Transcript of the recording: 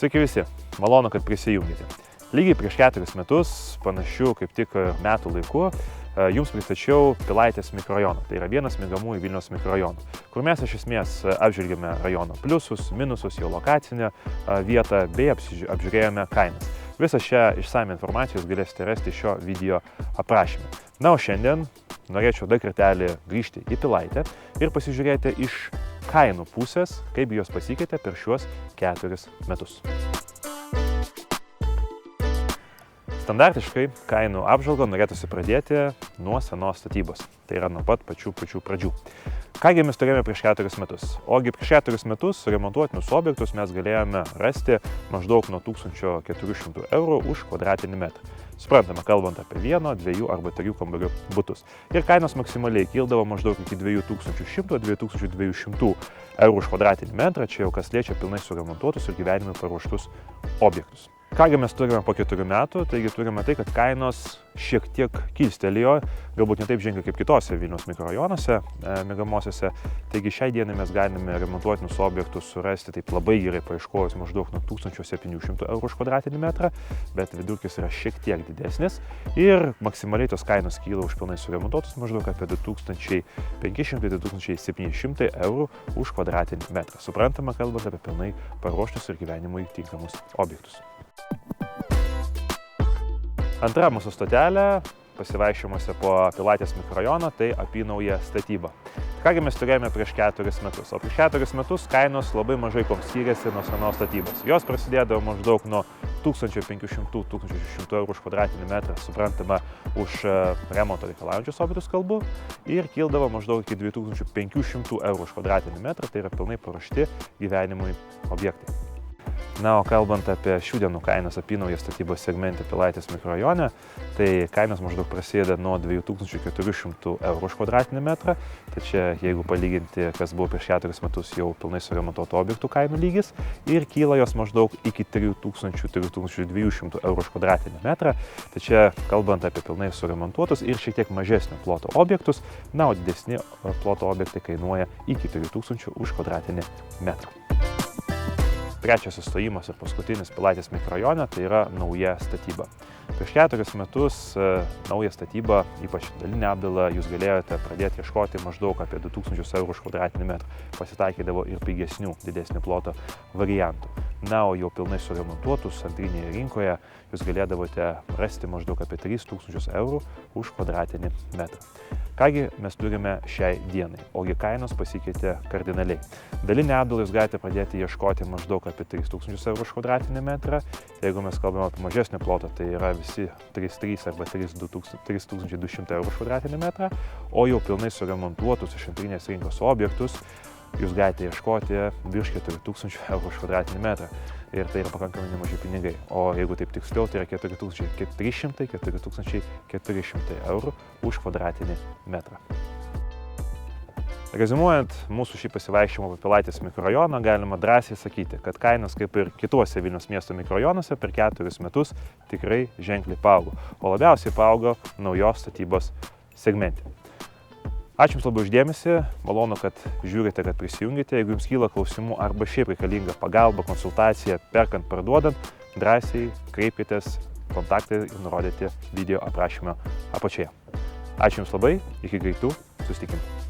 Sveiki visi, malonu, kad prisijungėte. Lygiai prieš 4 metus, panašių kaip tik metų laiku, jums pristačiau Pilaitės mikrorajoną. Tai yra vienas miegamųjų Vilniaus mikrorajonų, kur mes iš esmės apžvelgėme rajono pliusus, minusus, jo lokacinę vietą bei apžiūrėjome kainas. Visą šią išsamią informaciją jūs galėsite rasti šio video aprašyme. Na, o šiandien norėčiau dar kartelį grįžti į Pilaitę ir pasižiūrėti iš kainų pusės, kaip jos pasikeitė per šiuos 4 metus. Standartiškai kainų apžvalgą norėtųsi pradėti nuo senos statybos, tai yra nuo pat pačių pradžių. Kągi mes turėjome prieš 4 metus? Ogi prieš 4 metus remontuotinus objektus mes galėjome rasti maždaug nuo 1400 eurų už kvadratinį metrą. Suprantama, kalbant apie 1, 2 arba 3 kambarių butus. Ir kainos maksimaliai kildavo maždaug iki 2100–2200 eurų už kvadratinį metrą, čia jau kas liečia pilnai suremontuotus ir gyvenimui paruoštus objektus. Kągi mes turime po 4 metų, taigi turime tai, kad kainos šiek tiek kilstelėjo, galbūt ne taip ženkliai kaip kitose Vilniaus mikrorajonuose miegamosiose. Taigi šiai dienai mes galime remontuotinus objektus surasti taip labai gerai paieškojus maždaug nuo 1700 eurų už kvadratinį metrą, bet vidurkis yra šiek tiek didesnis ir maksimaliai tos kainos kyla už pilnai suremontuotus maždaug apie 2500–2700 eurų už kvadratinį metrą. Suprantama, kalbant apie pilnai paruoštus ir gyvenimui tinkamus objektus. Antra mūsų stotelė, pasivaikščiojimuose po Pilaitės mikrorajoną, tai apynauja statyba. Kągi mes turėjome prieš 4 metus? O prieš 4 metus kainos labai mažai kuom skyrėsi nuo senos statybos. Jos prasidėdavo maždaug nuo 1500–1600 eurų už kvadratinį metrą, suprantama, už remonto reikalaujančius objektus kalbu, ir kildavo maždaug iki 2500 eurų už kvadratinį metrą, tai yra pilnai paruošti gyvenimui objektai. Na, o kalbant apie šių dienų kainas apynauja statybos segmente Pilaitės mikrorajone, tai kainos maždaug prasideda nuo 2400 eurų už kvadratinį metrą. Tai čia, jeigu palyginti, kas buvo prieš 4 metus, jau pilnai suremontuotų objektų kainų lygis, ir kyla jos maždaug iki 3000–3200 eurų už kvadratinį metrą. Tai čia, kalbant apie pilnai suremontuotus ir šiek tiek mažesnio ploto objektus, na, o didesni ploto objektai kainuoja iki 3000 už kvadratinį metrą. Trečias įstojimas ir paskutinis Pilaitės mikrorajone tai yra nauja statyba. Prieš 4 metus naują statybą, ypač dalinę apdailą, jūs galėjote pradėti ieškoti maždaug apie 2000 eurų už kvadratinį metrą. Pasitaikydavo ir pigesnių, didesnių ploto variantų. Na, o jau pilnai suremontuotus antrinėje rinkoje jūs galėdavote rasti maždaug apie 3000 eurų už kvadratinį metrą. Kągi mes turime šiai dienai, ogi kainos pasikeitė kardinaliai. Dalinę apdailą jūs galite pradėti ieškoti maždaug apie 3000 eurų už kvadratinį metrą. Jeigu mes kalbame apie mažesnį plotą, tai yra visi 3300 arba 3200 eurų už kvadratinį metrą, o jau pilnai suremontuotus iš antrinės rinkos objektus jūs galite ieškoti virš 4000 eurų už kvadratinį metrą. Ir tai yra pakankamai nemaži pinigai. O jeigu taip tiksliau, tai yra 4400–4400 eurų už kvadratinį metrą. Reziumuojant mūsų šį pasivaikščiojimą po Pilaitės mikrorajoną, galima drąsiai sakyti, kad kainos, kaip ir kituose Vilniaus miesto mikrorajonuose, per 4 metus tikrai ženkliai paaugo. O labiausiai paaugo naujos statybos segmente. Ačiū Jums labai uždėmesį, malonu, kad žiūrite, kad prisijungite. Jeigu Jums kyla klausimų arba šiaip reikalinga pagalba, konsultacija, perkant, parduodant, drąsiai kreipkitės, kontaktai ir nurodyti video aprašymo apačioje. Ačiū Jums labai, iki greitų susitikimų.